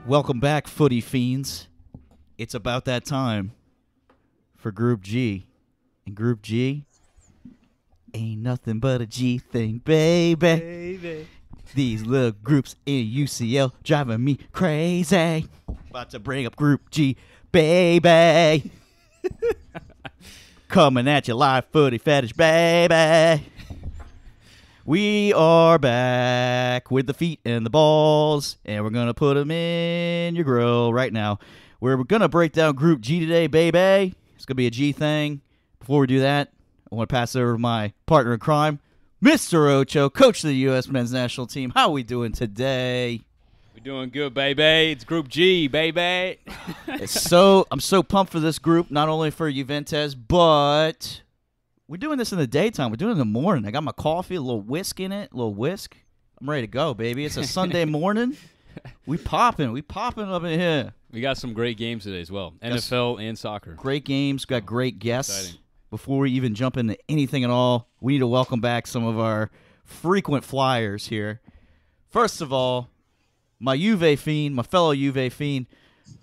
Welcome back, footy fiends. It's about that time for Group G. And Group G ain't nothing but a G thing, baby. These little groups in UCL driving me crazy. About to bring up Group G, baby. Coming at you live, footy fetish, baby. We are back with the feet and the balls, and we're going to put them in your grill right now. We're going to break down Group G today, baby. It's going to be a G thing. Before we do that, I want to pass it over to my partner in crime, Mr. Ocho, coach of the U.S. men's national team. How are we doing today? We're doing good, baby. It's Group G, baby. I'm so pumped for this group, not only for Juventus, but we're doing this in the daytime. We're doing it in the morning. I got my coffee, a little whisk in it, a little whisk. I'm ready to go, baby. It's a Sunday morning. We popping up in here. We got some great games today as well, NFL and soccer. Great games, got great guests. Exciting. Before we even jump into anything at all, we need to welcome back some of our frequent flyers here. First of all, my Juve fiend, my fellow Juve fiend,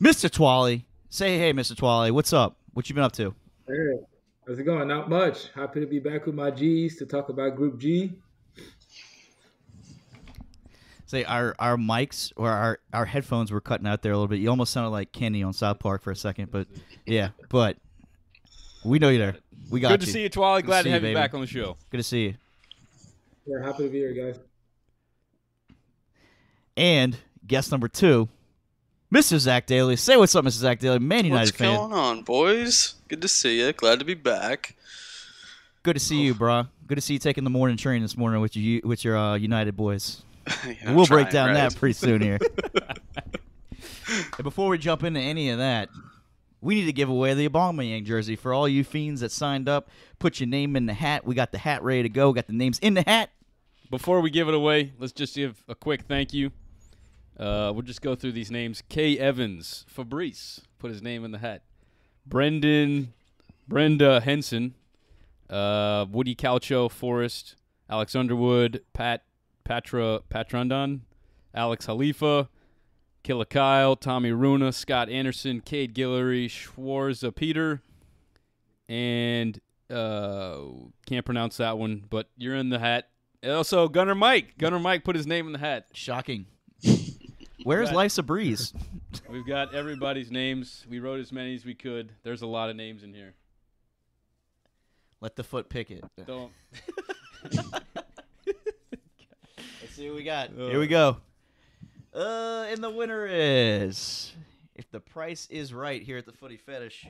Mr. Ntwali. Say hey, Mr. Ntwali. What's up? What you been up to? Hey, how's it going? Not much. Happy to be back with my G's to talk about Group G. Say our mics or our headphones were cutting out there a little bit. You almost sounded like Kenny on South Park for a second, but yeah, but we know you're there. We got you. Good to see you, Twally. Glad to have you baby. back on the show. Good to see you. Yeah, happy to be here, guys. And guest number 2, Mr. Zach Daly. Say what's up, Mr. Zach Daly, Man United fan. What's going on, boys? Good to see you. Glad to be back. Good to see you, bro. Good to see you taking the morning train this morning with your United boys. Yeah, We'll trying, break down right? that pretty soon here. And before we jump into any of that, we need to give away the Aubameyang jersey for all you fiends that signed up. Put your name in the hat. We got the hat ready to go. We got the names in the hat. Before we give it away, let's just give a quick thank you. We'll just go through these names. Kay Evans, Fabrice, put his name in the hat. Brenda Henson, Woody Calcio, Forrest, Alex Underwood, Patra Patrandon, Alex Halifa, Killa Kyle, Tommy Runa, Scott Anderson, Cade Guillory, Schwarza Peter, and can't pronounce that one, but you're in the hat. Also, Gunner Mike. Gunner Mike put his name in the hat. Shocking. Where's Life's a Breeze? We've got everybody's names. We wrote as many as we could. There's a lot of names in here. Let the foot pick it. Don't. Let's see what we got. Here we go. And the winner is, if the price is right here at the Footy Fetish,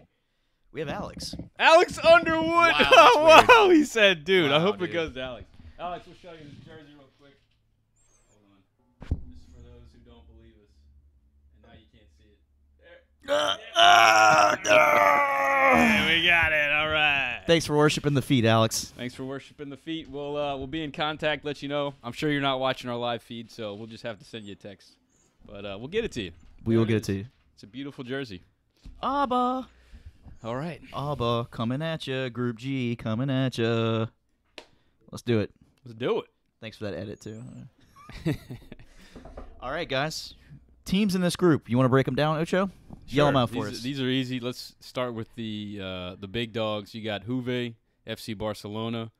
we have Alex. Alex Underwood. Wow, Oh, that's wow, he said, dude. I Wow, hope dude. it goes to Alex. Alex, we'll show you this jersey real quick. Hold on. This is for those who don't believe us. And now you can't see it. There we got it. All right. Thanks for worshiping the feet, Alex. Thanks for worshiping the feet. We'll be in contact, let you know. I'm sure you're not watching our live feed, so we'll just have to send you a text. But we'll get it to you. We There will get it is. to you. It's a beautiful jersey. Abba. All right. Abba, coming at you. Group G, coming at you. Let's do it. Let's do it. Thanks for that edit, too. All right, guys. Teams in this group. You want to break them down, Ocho? Yell them out for us. These are easy. Let's start with the big dogs. You got Juve, FC Barcelona,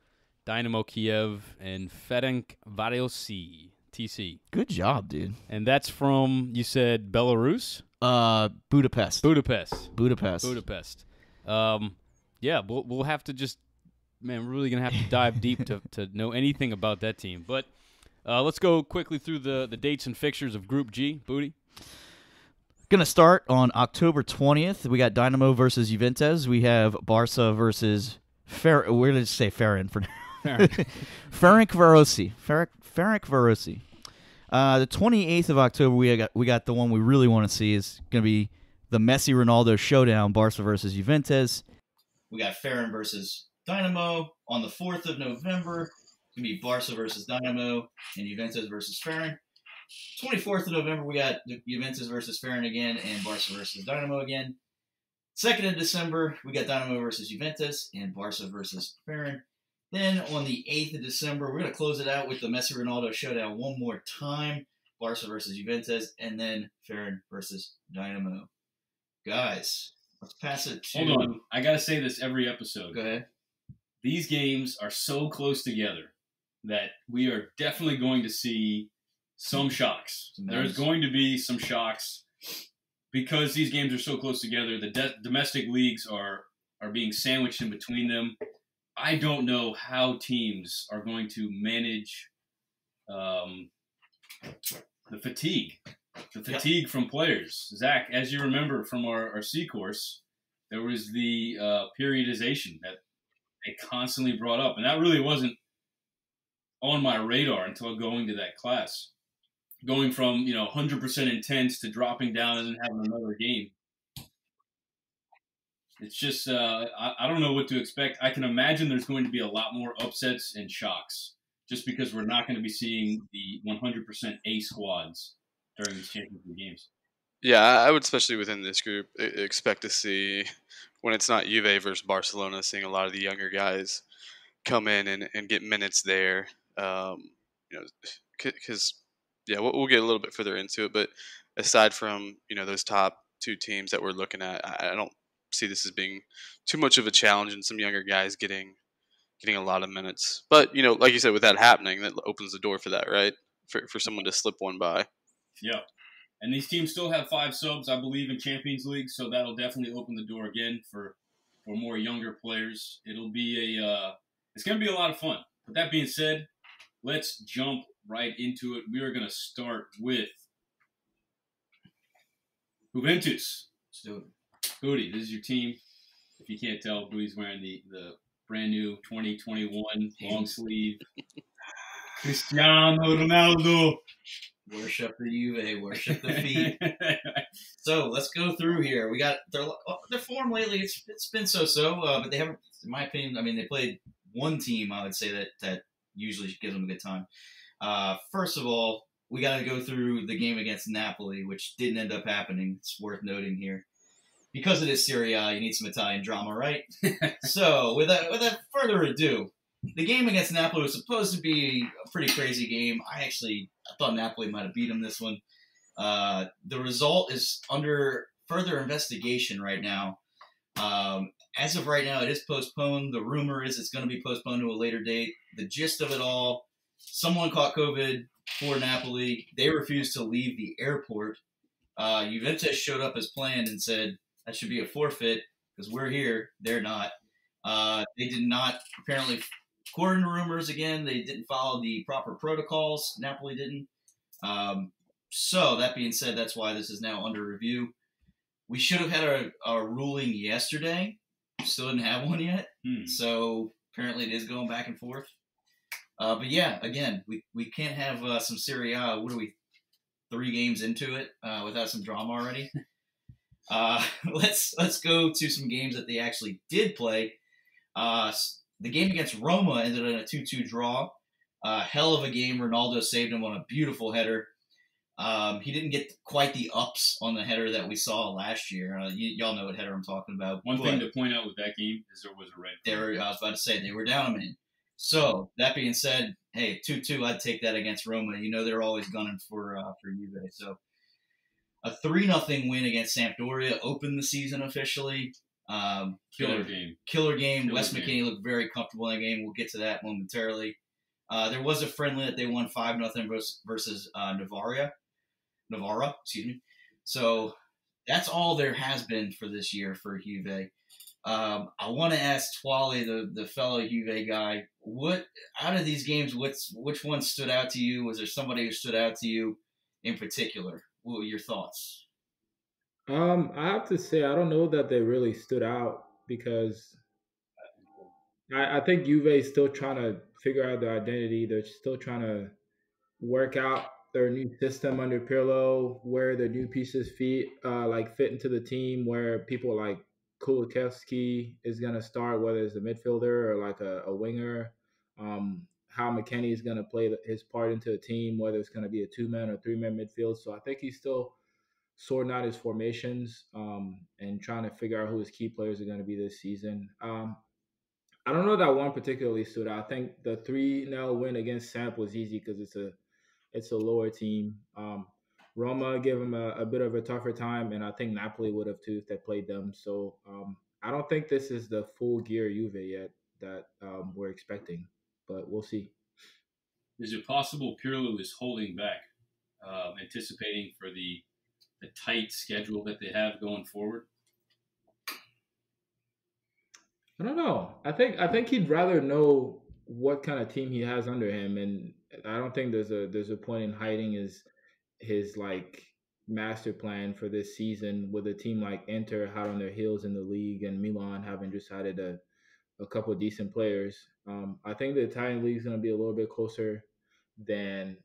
Dynamo Kyiv, and Ferencvaros, TC. Good job, dude. And that's from, you said, Belarus? Budapest. Budapest. Yeah, we'll have to just, man, we're really going to have to dive deep to know anything about that team. But let's go quickly through the dates and fixtures of Group G. Booty? Going to start on October 20th. We got Dynamo versus Juventus. We have Barca versus we're going to say Ferencvaros for now. Ferencvaros. The 28th of October, we got the one we really want to see is going to be the Messi Ronaldo showdown, Barca versus Juventus. We got Ferenc versus Dynamo on the 4th of November. It's going to be Barca versus Dynamo and Juventus versus Ferenc. 24th of November, we got Juventus versus Ferenc again and Barca versus Dynamo again. 2nd of December, we got Dynamo versus Juventus and Barca versus Ferenc. Then on the 8th of December, we're going to close it out with the Messi-Ronaldo showdown one more time. Barca versus Juventus, and then Ferencvaros versus Dynamo. Guys, let's pass it to... Hold on. I got to say this every episode. Go ahead. These games are so close together that we are definitely going to see some shocks. There's going to be some shocks because these games are so close together. The domestic leagues are being sandwiched in between them. I don't know how teams are going to manage the fatigue from players. Zach, as you remember from our C course, there was the periodization that they constantly brought up, and that really wasn't on my radar until going to that class. Going from 100% intense to dropping down and then having another game. It's just I don't know what to expect. I can imagine there's going to be a lot more upsets and shocks just because we're not going to be seeing the 100% A squads during these Champions League games. Yeah, I would, especially within this group, expect to see, when it's not Juve versus Barcelona, seeing a lot of the younger guys come in and get minutes there. Because we'll get a little bit further into it, but aside from those top two teams that we're looking at, I don't see this as being too much of a challenge, and some younger guys getting a lot of minutes. But like you said, with that happening, that opens the door for that, right? For someone to slip one by. Yeah. And these teams still have 5 subs, I believe, in Champions League, so that'll definitely open the door again for more younger players. It'll be it's going to be a lot of fun. With that being said, let's jump right into it. We are going to start with Juventus. Let's do it. Booty, this is your team. If you can't tell, Booty's wearing the brand new 2021 long sleeve Cristiano Ronaldo. Worship the Juve, worship the feet. So let's go through here. We got their form lately. It's been so-so, but they haven't, in my opinion. I mean, they played one team. I would say that usually gives them a good time. First of all, we got to go through the game against Napoli, which didn't end up happening. It's worth noting here. Because it is Serie A, you need some Italian drama, right? So without further ado, the game against Napoli was supposed to be a pretty crazy game. I thought Napoli might have beat them this one. The result is under further investigation right now. As of right now, it is postponed. The rumor is it's going to be postponed to a later date. The gist of it all, someone caught COVID for Napoli. They refused to leave the airport. Juventus showed up as planned and said, that should be a forfeit because we're here. They're not. They did not, apparently, according to rumors, again, they didn't follow the proper protocols. Napoli didn't. So that being said, that's why this is now under review. We should have had a ruling yesterday. Still didn't have one yet. So apparently it is going back and forth. But yeah, again, we can't have some Serie A. What are we, 3 games into it without some drama already? Let's go to some games that they actually did play. The game against Roma ended in a 2-2 draw. Hell of a game. Ronaldo saved him on a beautiful header. He didn't get quite the ups on the header that we saw last year. Y'all know what header I'm talking about. One thing to point out with that game is there was a red card. I was about to say, they were down a man. So, that being said, hey, 2-2, I'd take that against Roma. They're always gunning for Juve. So, a 3-0 win against Sampdoria opened the season officially. Killer game. Wes McKinney looked very comfortable in the game. We'll get to that momentarily. There was a friendly that they won 5-0 versus Navarra, excuse me. So that's all there has been for this year for Juve. I want to ask Ntwali, the fellow Juve guy, what out of these games, which one stood out to you? Was there somebody who stood out to you in particular? What were your thoughts? I have to say I don't know that they really stood out because I think Juve is still trying to figure out their identity. They're still trying to work out their new system under Pirlo, where their new pieces fit into the team, where people like Kulikowski is going to start, whether it's a midfielder or like a winger. How McKennie is going to play his part into the team, whether it's going to be a 2-man or 3-man midfield. So I think he's still sorting out his formations and trying to figure out who his key players are going to be this season. I don't know that one particularly stood out. I think the 3-0 win against Samp was easy because it's a it's a lower team. Roma gave him a bit of a tougher time, and I think Napoli would have too if they played them. So I don't think this is the full gear Juve yet that we're expecting, but we'll see. Is it possible Pirlo is holding back, anticipating for the tight schedule that they have going forward? I don't know. I think he'd rather know what kind of team he has under him, and I don't think there's a point in hiding his like master plan for this season with a team like Inter hot on their heels in the league and Milan having just added a couple of decent players. I think the Italian league is going to be a little bit closer than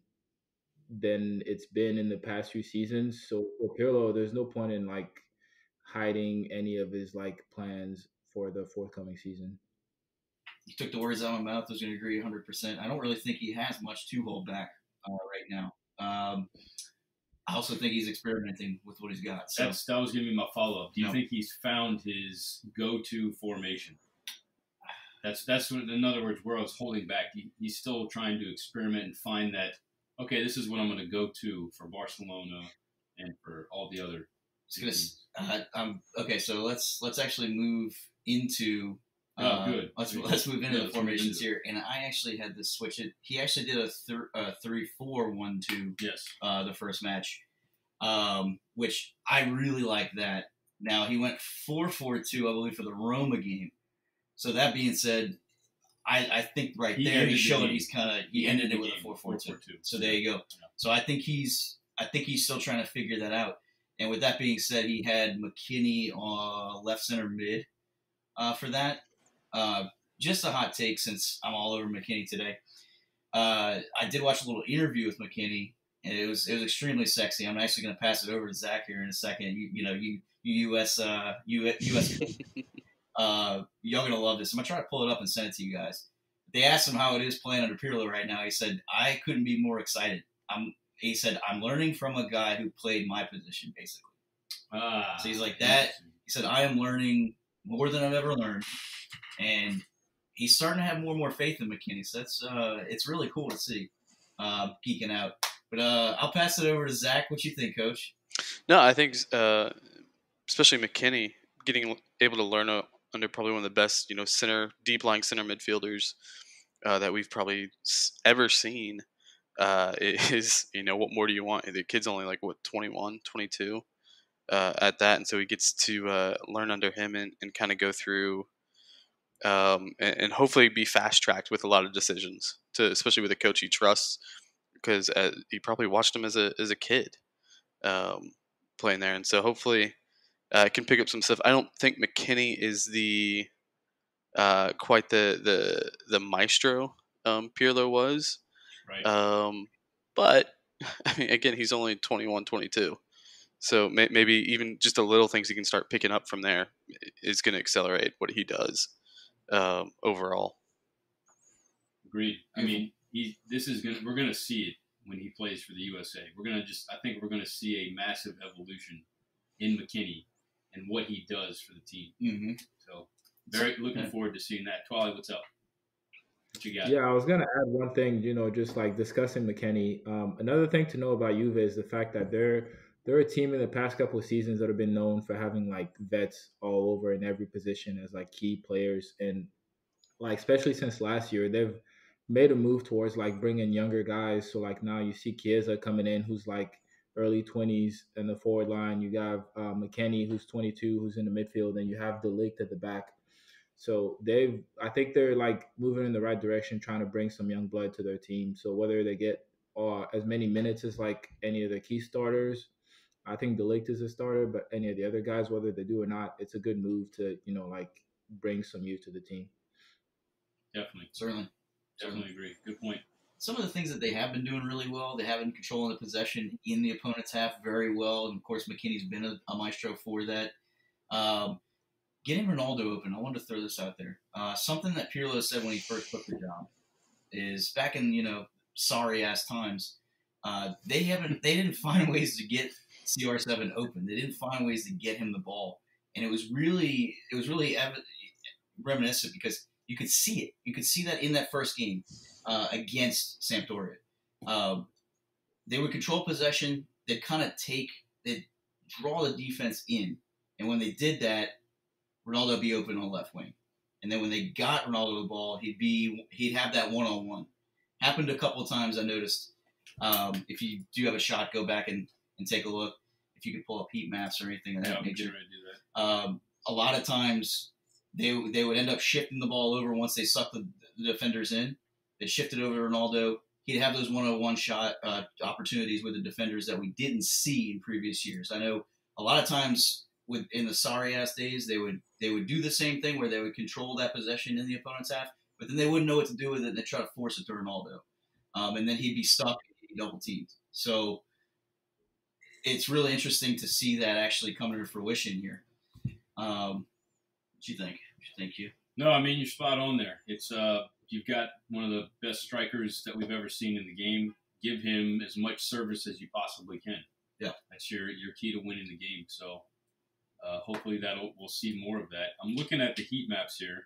it's been in the past few seasons. So for Pirlo, there's no point in like hiding any of his like plans for the forthcoming season. You took the words out of my mouth. I was going to agree 100%. I don't really think he has much to hold back right now. I also think he's experimenting with what he's got. So. That was going to be my follow-up. Do you think he's found his go-to formation? That's what, in other words, where I was holding back. He's still trying to experiment and find that, okay, this is what I'm going to go to for Barcelona and for all the other teams. Okay, so let's actually move into good. Let's move into the formations here. And I actually had to switch it. He actually did a 3-4-1-2. Yes. The first match, which I really like that. Now he went 4-4-2, I believe, for the Roma game. So that being said, I think there he's showing he ended it with a 4-4-2. So there you go. Yeah. So I think he's still trying to figure that out. And with that being said, he had McKinney left center mid for that. Just a hot take since I'm all over McKinney today. I did watch a little interview with McKinney, and it was extremely sexy. I'm actually going to pass it over to Zach here in a second. You US y'all gonna love this. I'm gonna try to pull it up and send it to you guys. They asked him how it is playing under Pirlo right now. He said, "I couldn't be more excited." He said, "I'm learning from a guy who played my position, basically." So he's like that. He said, "I am learning more than I've ever learned," and he's starting to have more and more faith in McKinney. So that's it's really cool to see geeking out. But I'll pass it over to Zach. What you think, Coach? No, I think especially McKinney getting able to learn under probably one of the best, deep lying center midfielders that we've probably ever seen. Is what more do you want? The kid's only like 21, 22 at that, and so he gets to learn under him and kind of go through and hopefully be fast tracked with a lot of decisions, especially with a coach he trusts, because he probably watched him as a kid playing there, and so hopefully can pick up some stuff. I don't think McKinney is the quite the maestro Pirlo was. Right. But I mean, again, he's only 21, 22. So maybe even just the little things he can start picking up from there is going to accelerate what he does overall. Agreed. I mean, we're going to see it when he plays for the USA. I think we're going to see a massive evolution in McKinney and what he does for the team. Mm-hmm. So very looking forward to seeing that. Ntwali, what's up? What you got? Yeah, I was gonna add one thing. Just like discussing McKinney. Another thing to know about Juve is the fact that they're a team in the past couple of seasons that have been known for having like vets all over in every position as like key players, and like especially since last year they've made a move towards like bringing younger guys. So like now you see Chiesa coming in, who's like early 20s in the forward line. You have McKinney, who's 22, who's in the midfield, and you have De Ligt at the back. So I think they're like moving in the right direction, trying to bring some young blood to their team. So whether they get as many minutes as like any of the key starters, I think De Ligt is a starter, but any of the other guys, whether they do or not, it's a good move to like bring some youth to the team. Definitely, Certainly agree. Good point. Some of the things that they have been doing really well, they have been controlling the possession in the opponent's half very well. And, of course, McKinney's been a maestro for that. Getting Ronaldo open, I wanted to throw this out there. Something that Pirlo said when he first took the job is back in, sorry-ass times, they didn't find ways to get CR7 open. They didn't find ways to get him the ball. And it was really reminiscent because you could see it. You could see that in that first game against Sampdoria. they would control possession. They'd draw the defense in. And when they did that, Ronaldo would be open on the left wing. And then when they got Ronaldo the ball, he'd have that one-on-one. Happened a couple of times, I noticed. If you do have a shot, go back and take a look. If you could pull up heat maps or anything of that nature. Sure I do that. A lot of times they would end up shifting the ball over once they sucked the defenders in. They'd shift it over to Ronaldo. He'd have those one-on-one shot opportunities with the defenders that we didn't see in previous years. I know a lot of times in the sorry-ass days, they would do the same thing where they would control that possession in the opponent's half, but then they wouldn't know what to do with it, and they'd try to force it to Ronaldo. And then he'd be stuck and he'd be double-teamed. So it's really interesting to see that actually come to fruition here. What do you think? Thank you. No, I mean, you're spot on there. It's you've got one of the best strikers that we've ever seen in the game. Give him as much service as you possibly can. Yeah. That's your key to winning the game. So hopefully we'll see more of that. I'm looking at the heat maps here.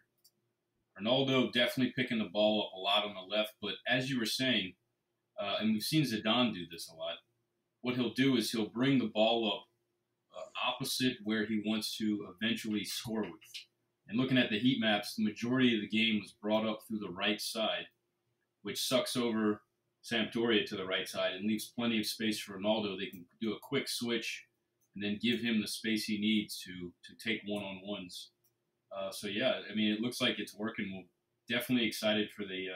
Ronaldo definitely picking the ball up a lot on the left, but as you were saying, and we've seen Zidane do this a lot, what he'll do is he'll bring the ball up opposite where he wants to eventually score with. And looking at the heat maps, the majority of the game was brought up through the right side, which sucks over Sampdoria to the right side and leaves plenty of space for Ronaldo. They can do a quick switch and then give him the space he needs to take one-on-ones. So, yeah, I mean, it looks like it's working. We're definitely excited for the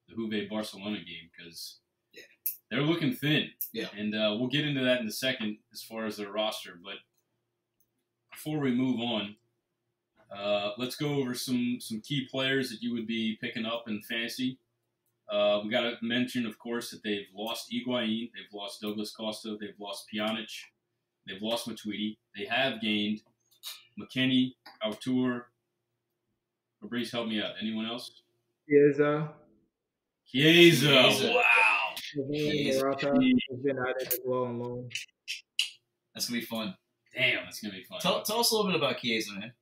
Juve Barcelona game because they're looking thin. Yeah. And we'll get into that in a second as far as their roster. But before we move on, let's go over some key players that you would be picking up in fantasy. We got to mention, of course, that they've lost Higuain, they've lost Douglas Costa, they've lost Pjanic, they've lost Ntwali. They have gained McKennie, Artur. Fabrice, help me out. Anyone else? Chiesa. Wow. Morata has been added as well on loan. That's going to be fun. Damn, that's going to be fun. Tell us a little bit about Chiesa, man.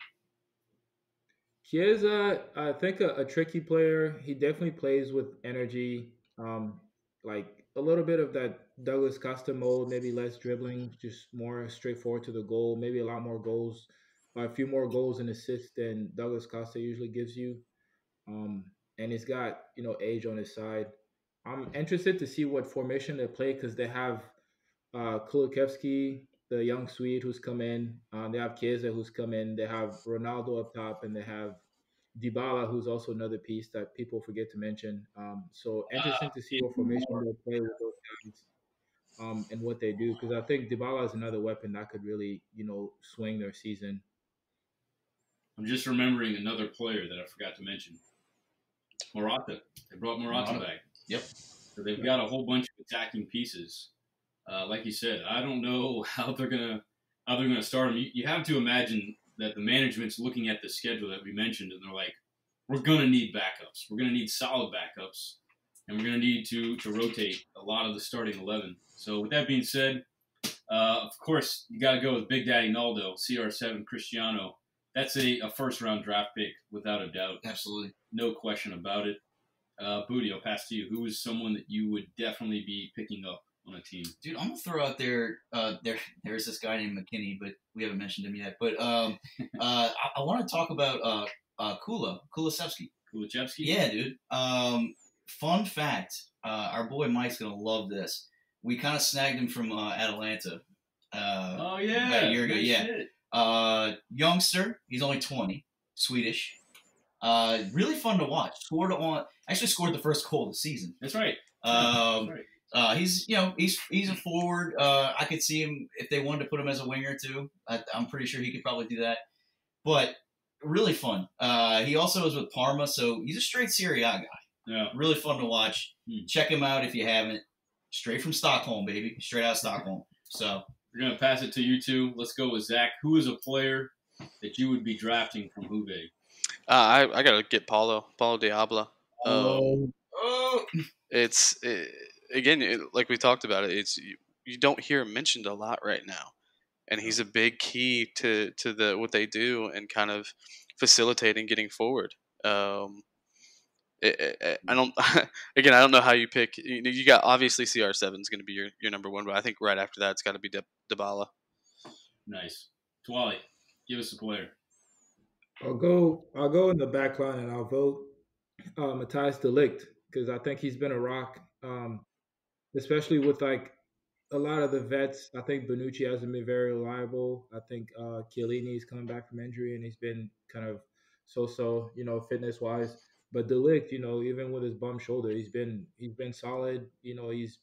Chiesa, I think a tricky player. He definitely plays with energy, like a little bit of that Douglas Costa mode, maybe less dribbling, just more straightforward to the goal, maybe a lot more goals, a few more goals and assists than Douglas Costa usually gives you. And he's got, age on his side. I'm interested to see what formation they play because they have Kulikevsky, the young Swede who's come in. They have Chiesa who's come in. They have Ronaldo up top, and they have Dybala, who's also another piece that people forget to mention. So interesting to see what formation they play with those guys and what they do because I think Dybala is another weapon that could really, swing their season. I'm just remembering another player that I forgot to mention. Morata. They brought Morata back. Yep. So they've got a whole bunch of attacking pieces. Like you said, I don't know how they're gonna start them. You have to imagine that the management's looking at the schedule that we mentioned, and they're like, we're gonna need backups. We're gonna need solid backups, and we're gonna need to rotate a lot of the starting 11. So with that being said, of course you got to go with Big Daddy Naldo, CR7 Cristiano. That's a first-round draft pick without a doubt. Absolutely. No question about it. Booty, I'll pass to you. Who is someone that you would definitely be picking up on a team? Dude, I'm going to throw out there, there's this guy named McKennie, but we haven't mentioned him yet. But I want to talk about Kulusevski. Kulusevski? Yeah, dude. Fun fact, our boy Mike's going to love this. We kind of snagged him from Atalanta. About a year ago, yeah. Shit. Youngster, he's only 20, Swedish. Really fun to watch. Scored the first goal of the season. That's right. That's right. He's a forward. I could see him if they wanted to put him as a winger too. I'm pretty sure he could probably do that. But really fun. He also is with Parma, so he's a straight Serie A guy. Yeah. Really fun to watch. Check him out if you haven't. Straight from Stockholm, baby. Straight out of Stockholm. So we're gonna pass it to you two. Let's go with Zach. Who is a player that you would be drafting from Juve? I gotta get Paulo Diablo. Like we talked about it. You don't hear him mentioned a lot right now, and he's a big key to what they do and kind of facilitating getting forward. I don't. Again, I don't know how you pick. You got obviously CR7 is going to be your number one, but I think right after that it's got to be Dybala. Nice. Ntwali, give us a player. I'll go in the back line and I'll vote Matthijs de Ligt because I think he's been a rock, especially with like a lot of the vets. I think Bonucci hasn't been very reliable. I think Chiellini is coming back from injury and he's been kind of so, fitness wise. But De Ligt, even with his bum shoulder, he's been solid. He's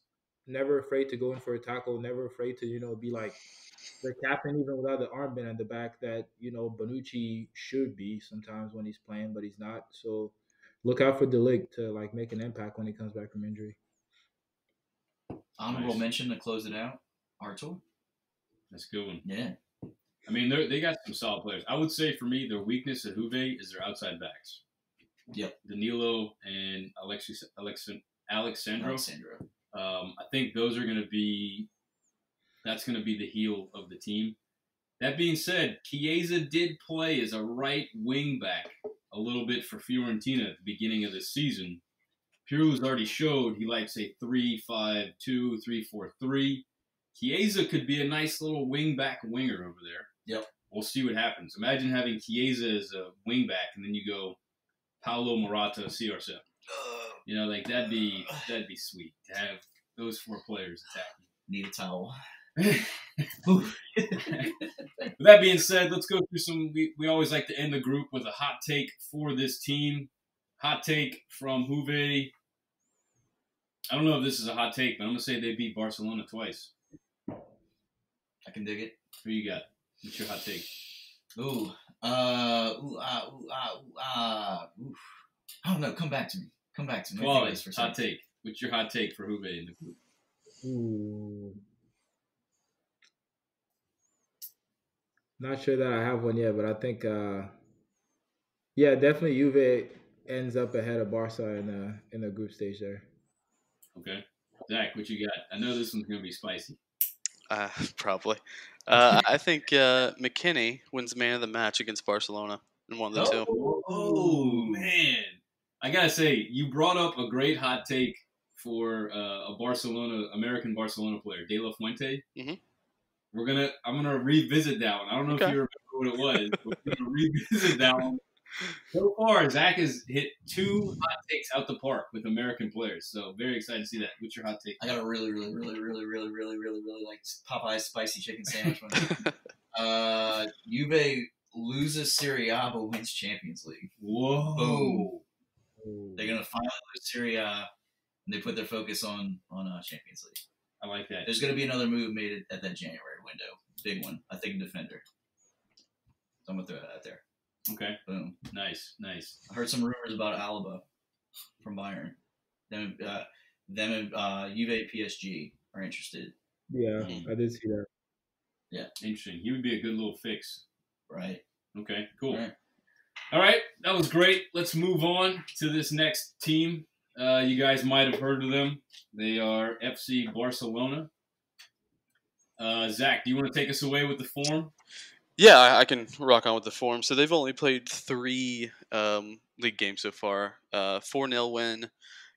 never afraid to go in for a tackle, never afraid to be like the captain, even without the armband at the back, that Bonucci should be sometimes when he's playing, but he's not. So look out for De Ligt to like make an impact when he comes back from injury. Honorable Nice. mention to close it out. Artur. That's a good one. Yeah. I mean, they got some solid players. I would say for me, their weakness at Juve is their outside backs. Yep. Danilo and Alexandro. I think those are going to be. That's going to be the heel of the team. That being said, Chiesa did play as a right wing back a little bit for Fiorentina at the beginning of the season. Pirlo's already showed he likes a 3-5-2, 3-4-3. Chiesa could be a nice little wing back winger over there. Yep. We'll see what happens. Imagine having Chiesa as a wing back, and then you go Paulo Morata, CR7. Like that'd be sweet to have those four players attacking. Need a towel. With that being said, let's go through some. We always like to end the group with a hot take for this team. Hot take from Juve. I don't know if this is a hot take, but I'm going to say they beat Barcelona twice. I can dig it. Who you got? What's your hot take? Ooh. I don't know. Come back to me. Quality. Hot take. What's your hot take for Juve in the group? Ooh. Not sure that I have one yet, but I think, definitely Juve ends up ahead of Barca in the group stage there. Okay. Zach, what you got? I know this one's going to be spicy. Probably. I think McKinney wins man of the match against Barcelona in one of the two. Oh, man. I got to say, you brought up a great hot take for American Barcelona player, De La Fuente. Mm-hmm. I'm gonna revisit that one. I don't know if you remember what it was, but we're gonna revisit that one. So far, Zach has hit 2 hot takes out the park with American players. So very excited to see that. What's your hot take? I got a really like Popeye's spicy chicken sandwich one. Juve loses Serie A but wins Champions League. Whoa! Boom. They're gonna finally lose Serie A, and they put their focus on Champions League. I like that. There's going to be another move made at that January window. Big one. I think defender. So I'm going to throw that out there. Okay. Boom. Nice. I heard some rumors about Alaba from Bayern. Them and Juve PSG are interested. Yeah, I did see that. Yeah. Interesting. He would be a good little fix. Right. Okay, cool. All right. That was great. Let's move on to this next team. You guys might have heard of them. They are FC Barcelona. Zach, do you want to take us away with the form? Yeah, I can rock on with the form. So they've only played 3 league games so far. 4-0 win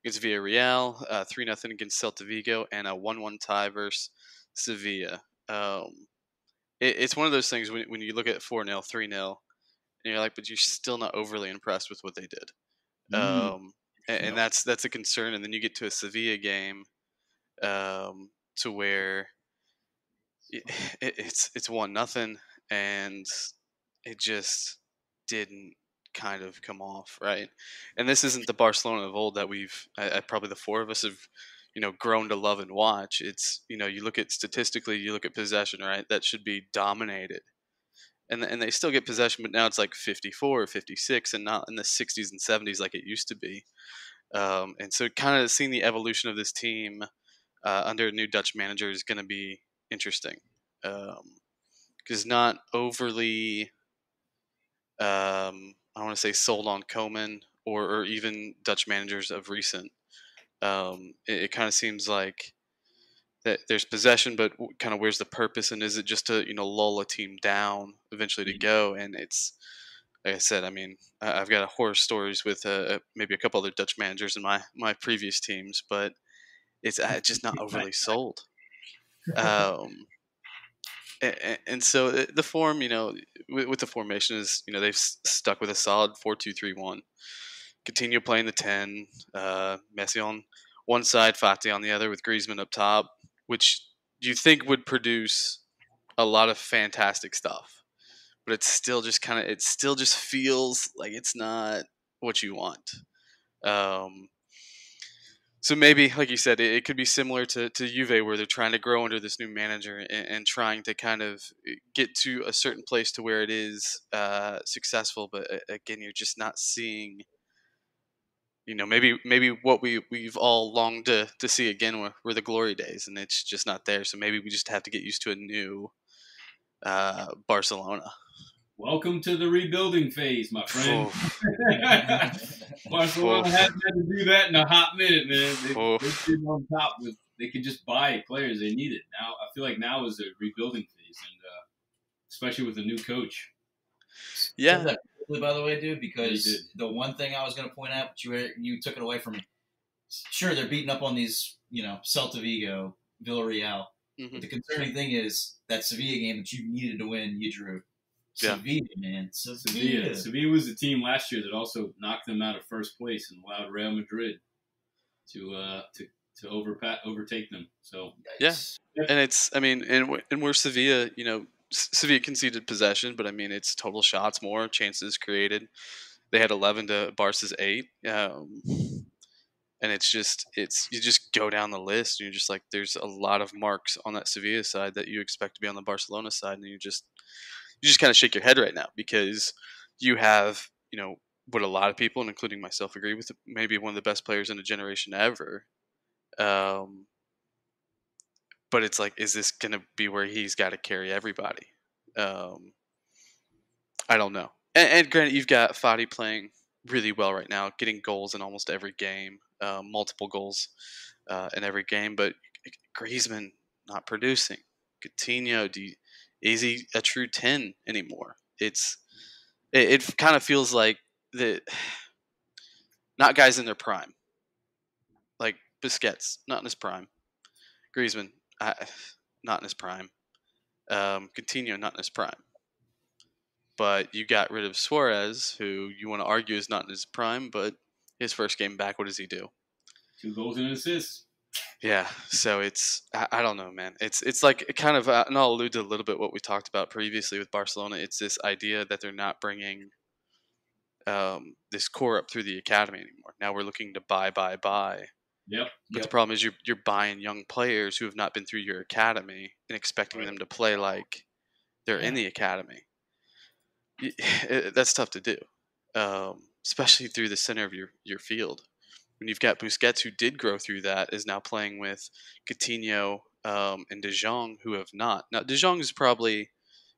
against Villarreal, 3-0 against Celta Vigo, and a 1-1 tie versus Sevilla. It's one of those things when you look at 4-0, 3-0, and you're like, but you're still not overly impressed with what they did. And that's a concern. And then you get to a Sevilla game to where it's 1-0, and it just didn't kind of come off, right? And this isn't the Barcelona of old that we've probably the 4 of us have grown to love and watch. It's you look at statistically, you look at possession, right? That should be dominated. And they still get possession, but now it's like 54 or 56 and not in the 60s and 70s like it used to be. And so kind of seeing the evolution of this team under a new Dutch manager is going to be interesting. Because not overly, I want to say sold on Koeman or even Dutch managers of recent. It kind of seems like that there's possession, but kind of where's the purpose, and is it just to lull a team down eventually to go? And it's like I said, I mean, I've got horror stories with maybe a couple other Dutch managers in my previous teams, but it's just not overly sold. Um, and so the form, with the formation is, they've stuck with a solid 4-2-3-1. Continue playing the 10. Messi on one side, Fati on the other, with Griezmann up top, which you think would produce a lot of fantastic stuff. But it's still just it still just feels like it's not what you want. So maybe, like you said, it could be similar to Juve, where they're trying to grow under this new manager and trying to kind of get to a certain place to where it is successful. But again, you're just not seeing, maybe what we've all longed to see again were the glory days, and it's just not there. So maybe we just have to get used to a new Barcelona. Welcome to the rebuilding phase, my friend. Barcelona hasn't had to do that in a hot minute, man. They've been on top with. They could just buy players they needed. Now I feel like now is a rebuilding phase, and especially with a new coach. Yeah. By the way, dude, because the one thing I was going to point out, but you took it away from me. Sure, they're beating up on these, Celta Vigo, Villarreal. Mm-hmm. But the concerning thing is that Sevilla game that you needed to win, you drew. Yeah. Sevilla, man. Sevilla was the team last year that also knocked them out of first place and allowed Real Madrid to overtake them. So yeah, and it's, I mean, and where Sevilla, Sevilla conceded possession, but I mean, it's total shots more, chances created. They had 11 to Barca's 8. And it's you just go down the list and you're just like, there's a lot of marks on that Sevilla side that you expect to be on the Barcelona side, and you just kind of shake your head right now, because you have, what a lot of people, and including myself, agree with, maybe one of the best players in a generation ever. But it's like, is this going to be where he's got to carry everybody? I don't know. And granted, you've got Fati playing really well right now, getting goals in almost every game, multiple goals in every game. But Griezmann not producing. Coutinho, is he a true 10 anymore? It kind of feels like not guys in their prime. Like Busquets, not in his prime. Griezmann, not in his prime. Coutinho, not in his prime. But you got rid of Suarez, who you want to argue is not in his prime, but his first game back, what does he do? 2 goals and an assist. Yeah, so it's, I don't know, man. It's like kind of, and I'll allude to a little bit what we talked about previously with Barcelona. It's this idea that they're not bringing this core up through the academy anymore. Now we're looking to buy. Yep. But the problem is you're buying young players who have not been through your academy and expecting them to play like they're in the academy. That's tough to do, especially through the center of your field. When you've got Busquets, who did grow through that, is now playing with Coutinho and De Jong, who have not. Now, De Jong is probably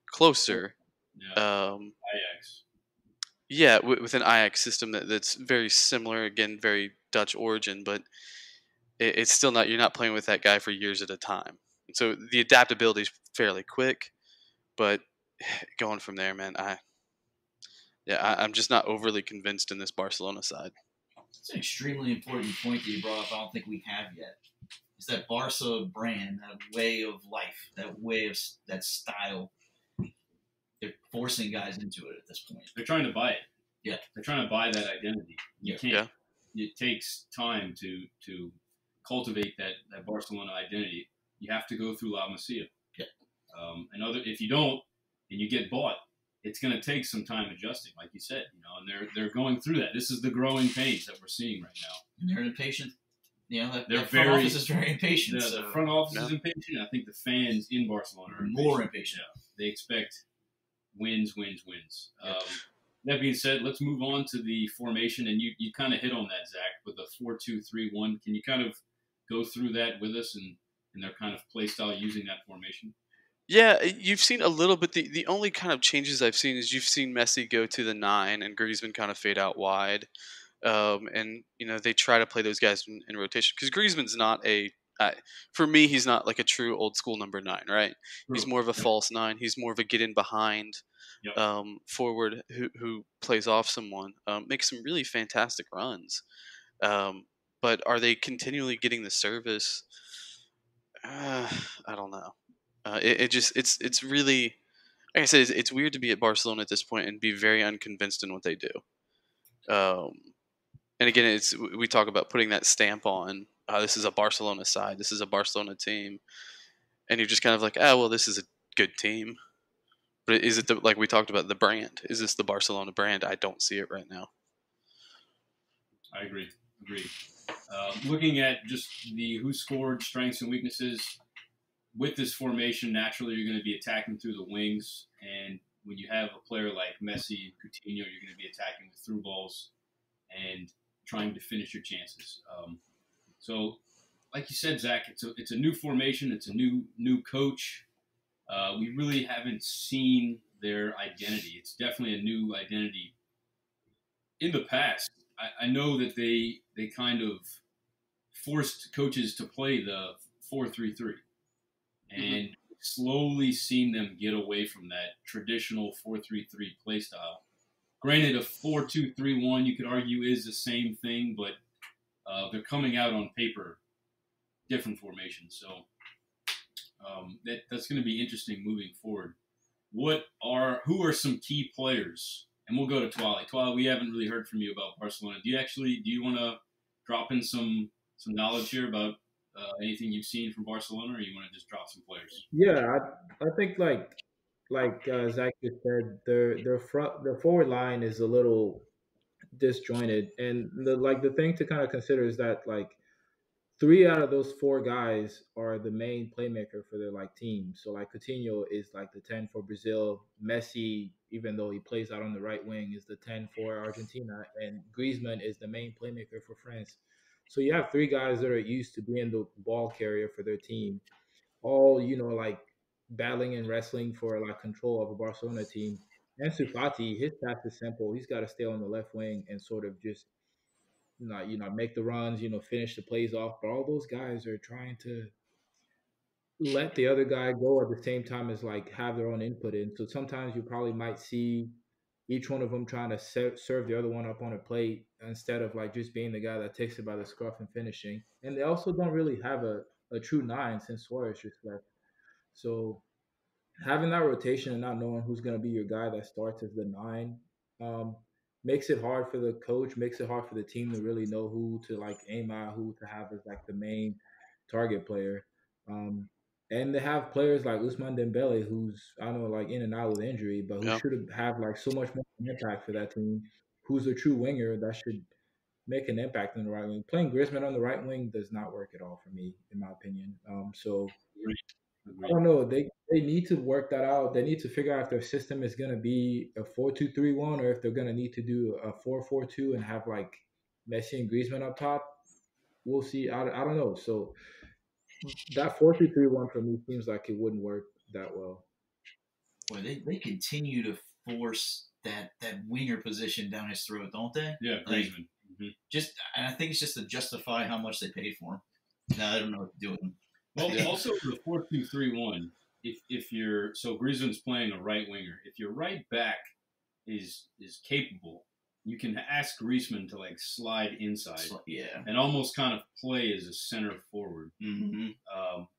closer. Yeah. Ajax. Yeah, with an Ajax system that's very similar, again, very Dutch origin, but it's still not, you're not playing with that guy for years at a time. And so the adaptability is fairly quick, but going from there, man, I'm just not overly convinced in this Barcelona side. It's an extremely important point that you brought up I don't think we have yet. It's that Barca brand, that way of life, that style. They're forcing guys into it at this point. They're trying to buy it. Yeah. They're trying to buy that identity. You can't. Yeah. It takes time to cultivate that Barcelona identity. You have to go through La Masia. Yeah. If you don't, and you get bought, it's going to take some time adjusting, like you said, and they're going through that. This is the growing pains that we're seeing right now. And they're impatient. That front office is very impatient. The front office is impatient. I think the fans in Barcelona are more impatient. Yeah. They expect wins. Yeah. That being said, let's move on to the formation, and you kind of hit on that, Zach, with the 4-2-3-1. Can you kind of go through that with us and their kind of play style using that formation? Yeah, you've seen a little bit. The only kind of changes I've seen is you've seen Messi go to the 9 and Griezmann kind of fade out wide. And, they try to play those guys in rotation, because Griezmann's not a For me, he's not like a true old school number 9, right? True. He's more of a false 9. He's more of a get in behind forward who plays off someone, makes some really fantastic runs. But are they continually getting the service? I don't know. It's really, like I said, it's weird to be at Barcelona at this point and be very unconvinced in what they do. And again, we talk about putting that stamp on. This is a Barcelona side. This is a Barcelona team, and you're just kind of like, well, this is a good team. But is it like we talked about the brand? Is this the Barcelona brand? I don't see it right now. I agree. Looking at just the who scored, strengths and weaknesses with this formation, naturally you're going to be attacking through the wings, and when you have a player like Messi and Coutinho, you're going to be attacking with through balls and trying to finish your chances. So, like you said, Zach, it's a new formation. It's a new coach. We really haven't seen their identity. It's definitely a new identity. In the past, I know that they kind of forced coaches to play the 4-3-3, and slowly seen them get away from that traditional 4-3-3 play style. Granted, a 4-2-3-1, you could argue, is the same thing, but they're coming out on paper different formations. So that's going to be interesting moving forward. Who are some key players? And we'll go to Ntwali. Ntwali, we haven't really heard from you about Barcelona. Do you want to drop in some knowledge here about anything you've seen from Barcelona, or you want to just drop some players? Yeah, I think like Zach just said, their forward line is a little disjointed, and the thing to kind of consider is that like 3 out of those 4 guys are the main playmaker for their like team. So like Coutinho is like the 10 for Brazil. Messi, even though he plays out on the right wing, is the 10 for Argentina, and Griezmann is the main playmaker for France. So you have 3 guys that are used to being the ball carrier for their team, all like battling and wrestling for like control of a Barcelona team. Ansu Fati, his pass is simple. He's got to stay on the left wing and sort of just make the runs, finish the plays off. But all those guys are trying to let the other guy go at the same time as like have their own input in. So sometimes you probably might see each one of them trying to serve the other one up on a plate instead of like just being the guy that takes it by the scruff and finishing. And they also don't really have a true 9 since Suarez just left. So having that rotation and not knowing who's going to be your guy that starts as the 9 makes it hard for the coach, makes it hard for the team to really know who to like aim at, who to have as like the main target player. And they have players like Ousmane Dembele, who's I don't know like in and out with injury, but who should have like so much more impact for that team. Who's a true winger that should make an impact on the right wing. Playing Griezmann on the right wing does not work at all for me, in my opinion. So I don't know. They need to work that out. They need to figure out if their system is going to be a 4-2-3-1 or if they're going to need to do a 4-4-2 and have like Messi and Griezmann up top. We'll see. I don't know. So that 4-2-3-1 for me seems like it wouldn't work that well. Boy, they continue to force that winger position down his throat, don't they? Yeah, Griezmann. And I think it's just to justify how much they paid for him. Now I don't know what to do with him. Well, also the 4-2-3-1. If you're Griezmann's playing a right winger. If your right back is capable, you can ask Griezmann to like slide inside, and almost kind of play as a center forward.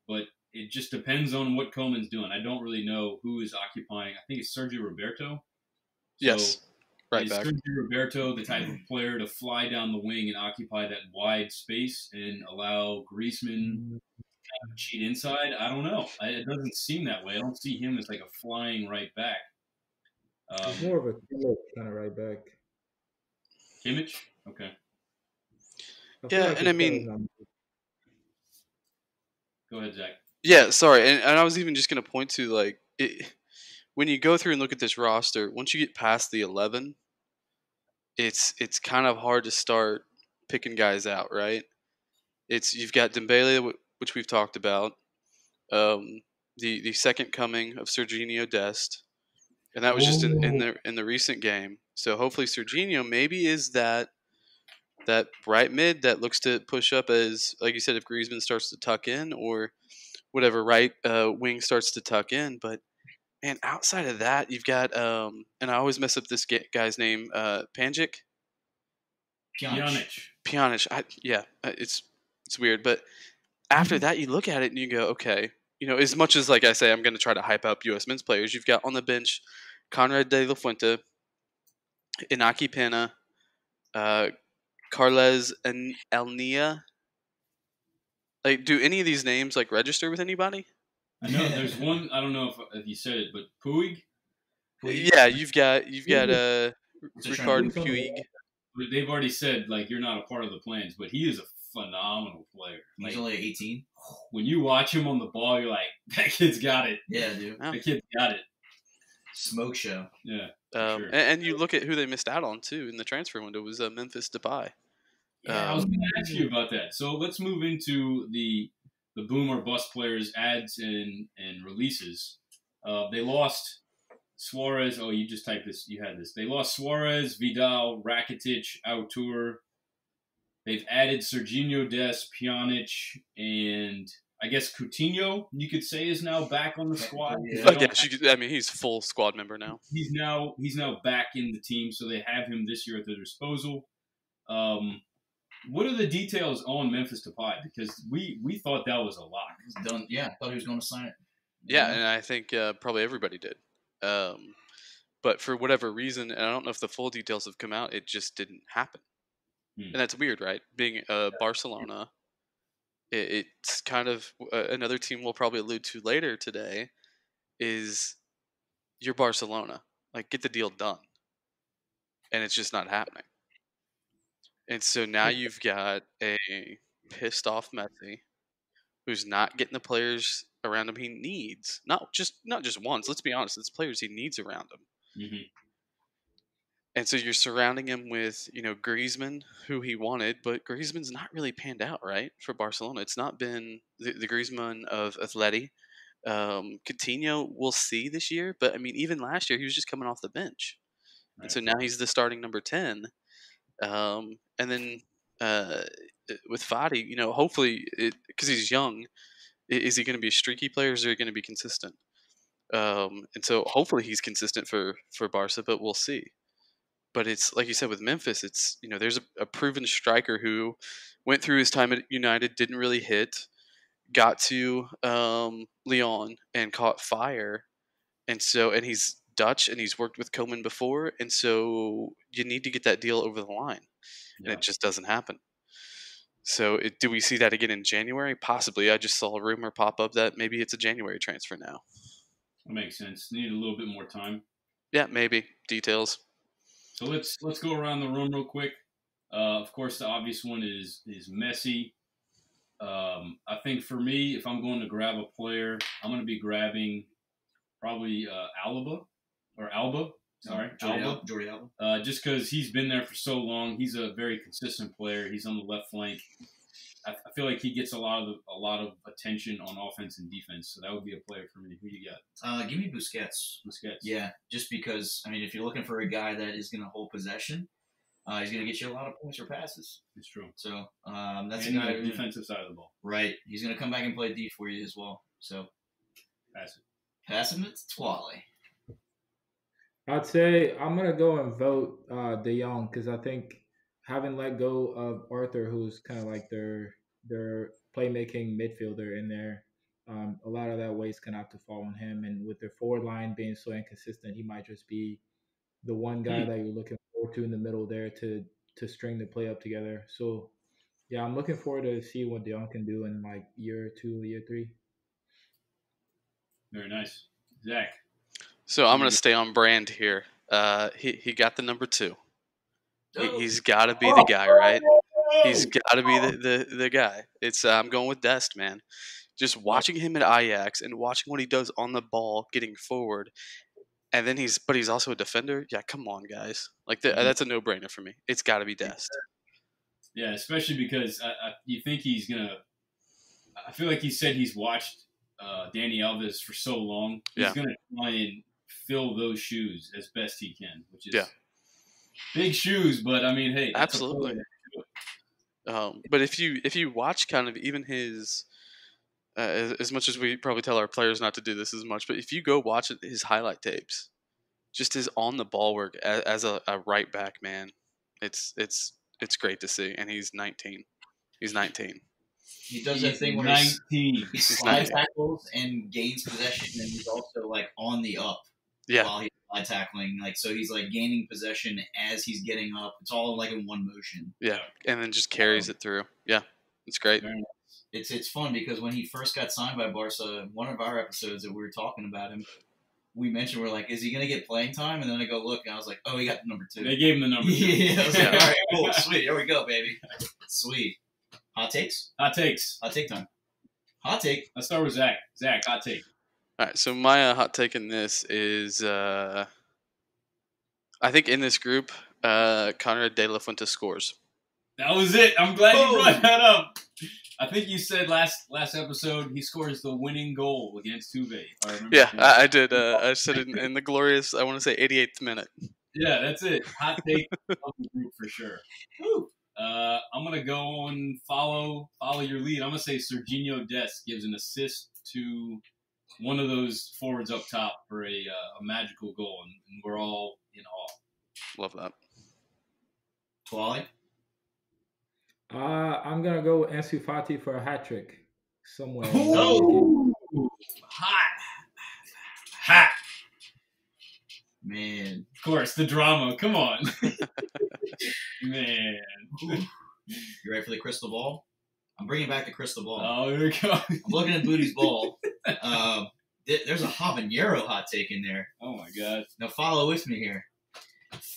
But it just depends on what Koeman's doing. I don't really know who is occupying. I think it's Sergio Roberto. Yes, right back. Sergio Roberto the type of player to fly down the wing and occupy that wide space and allow Griezmann to cheat inside? I don't know. It doesn't seem that way. I don't see him as like a flying right back. He's more of a kind of right back. Kimmich? Okay. Yeah, and I mean... Go ahead, Zach. Yeah, sorry. And I was even just going to point to, like, when you go through and look at this roster, once you get past the 11, it's kind of hard to start picking guys out, right? You've got Dembele, which we've talked about, the second coming of Serginho Dest, and that was just in the recent game. So hopefully Serginho maybe is that that right mid that looks to push up as, like you said, if Griezmann starts to tuck in or whatever right wing starts to tuck in. But man, outside of that, you've got and I always mess up this guy's name, Panjic. Pjanic. It's weird, but after that, you look at it and you go, okay, as much as like I say, I'm going to try to hype up U.S. men's players. You've got on the bench Conrad de la Fuente, Inaki Pena, Carles and Elnia. Like, do any of these names like register with anybody? I know there's one. I don't know if you said it, but Puig. Yeah, you've got Ricard Puig. But they've already said like you're not a part of the plans, but he is a phenomenal player. He's only 18. When you watch him on the ball, you're like, that kid's got it. Yeah, dude. The kid's got it. Smoke show. Yeah. Sure. And you look at who they missed out on too in the transfer window was Memphis Depay. Yeah, I was going to ask you about that. So let's move into the boom or bust players' ads and releases. They lost Suarez. Oh, you just typed this. You had this. They lost Suarez, Vidal, Rakitic, Autor. They've added Serginho Dest, Pjanic, and I guess Coutinho, you could say, is now back on the squad. He's full squad member now. He's now back in the team, so they have him this year at their disposal. What are the details on Memphis Depay? Because we thought that was a lock. He's done. Yeah, I thought he was going to sign it. Yeah, and I think probably everybody did. But for whatever reason, and I don't know if the full details have come out, it just didn't happen. And that's weird, right? Being Barcelona, it's kind of another team we'll probably allude to later today is you're Barcelona. Like, get the deal done. And it's just not happening. And so now you've got a pissed off Messi who's not getting the players around him he needs. Not just once. Let's be honest. It's players he needs around him. Mm-hmm. And so you're surrounding him with, Griezmann, who he wanted, but Griezmann's not really panned out, right, for Barcelona. It's not been the Griezmann of Atleti. Coutinho, we'll see this year, but, even last year he was just coming off the bench. Right. And so now he's the starting number 10. And then with Fati, hopefully, because he's young, is he going to be a streaky player or is he going to be consistent? And so hopefully he's consistent for Barca, but we'll see. But it's like you said with Memphis, it's there's a proven striker who went through his time at United, didn't really hit, got to Lyon and caught fire, and he's Dutch and he's worked with Koeman before, and so you need to get that deal over the line, and it just doesn't happen. So do we see that again in January? Possibly. I just saw a rumor pop up that maybe it's a January transfer now. That makes sense. Need a little bit more time. Yeah, maybe. Details. So let's go around the room real quick. Of course, the obvious one is Messi. I think for me, if I'm going to grab a player, I'm going to be grabbing probably Alba. Jordi Alba. Just because he's been there for so long, he's a very consistent player. He's on the left flank. I feel like he gets a lot of attention on offense and defense. So that would be a player for me. Who you got? Give me Busquets. Yeah, just because if you're looking for a guy that is going to hold possession, he's going to get you a lot of points or passes. It's true. So that's a guy. Defensive side of the ball. Right. He's going to come back and play D for you as well. So pass him to Ntwali. I'd say I'm going to go and vote De Jong because I think having let go of Arthur, who's kind of like their playmaking midfielder in there, a lot of that weight's going to have to fall on him. And with their forward line being so inconsistent, he might just be the one guy that you're looking forward to in the middle there to string the play up together. So, yeah, I'm looking forward to see what De Jong can do in like year 2, year 3. Very nice. Zach. So I'm going to stay on brand here. He got the number 2. He's got to be the guy, right? He's got to be the guy. It's I'm going with Dest, man. Just watching him at Ajax and watching what he does on the ball, getting forward, and then he's also a defender. Yeah, come on, guys. Like that's a no-brainer for me. It's got to be Dest. Yeah, especially because you think he's gonna. I feel like he said he's watched Dani Alves for so long. He's gonna try and fill those shoes as best he can, which is big shoes. But hey, absolutely. But if you watch kind of even his, as much as we probably tell our players not to do this as much, but if you go watch his highlight tapes, just his on the ball work as a right back, man, it's great to see. And he's 19. He's 19. He does that thing where he slide tackles and gains possession, and he's also like on the up while he's slide tackling. Like, so he's like gaining possession as he's getting up. It's all like in one motion. Yeah, and then just carries it through. Yeah, it's great. It's fun because when he first got signed by Barca, one of our episodes that we were talking about him, we mentioned, we're like, is he going to get playing time? And then I go look, and I was like, oh, he got the number 2. They gave him the number 2. Yeah, I was like, all right, cool, sweet, here we go, baby. Sweet. Hot takes? Hot takes. Hot take time. Hot take. Let's start with Zach. Zach, hot take. All right, so my hot take in this is, I think in this group, Conrad De La Fuente scores. That was it. I'm glad you brought that up. I think you said last episode he scores the winning goal against Juve. Yeah, I did. I said it in the glorious, I want to say 88th minute. Yeah, that's it. Hot take of the group for sure. Woo. I'm gonna go and follow your lead. I'm gonna say Serginho Dest gives an assist to one of those forwards up top for a magical goal, and we're all in awe. Love that. Ntwali? I'm gonna go with Ansu Fati for a hat trick somewhere. Oh, hot. Man. Of course, the drama. Come on. Man. You ready for the crystal ball? I'm bringing back the crystal ball. Oh, here we go. I'm looking at Booty's ball. There's a habanero hot take in there. Oh, my God. Now, follow with me here.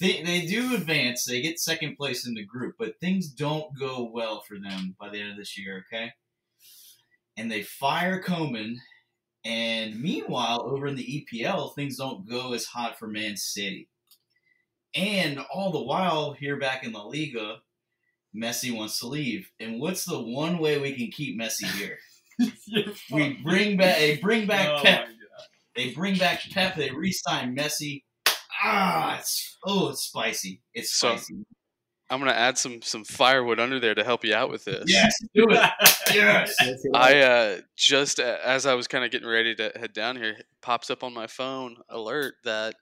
They do advance. They get second place in the group, but things don't go well for them by the end of this year, okay? And they fire Koeman. And meanwhile, over in the EPL, things don't go as hot for Man City. And all the while, here back in La Liga, Messi wants to leave. And what's the one way we can keep Messi here? They bring back Pep. They bring back Pep. They re-sign Messi. It's spicy. It's spicy. So, I'm going to add some firewood under there to help you out with this. Yes, do it. Yes. I just as I was kind of getting ready to head down here, it pops up on my phone alert that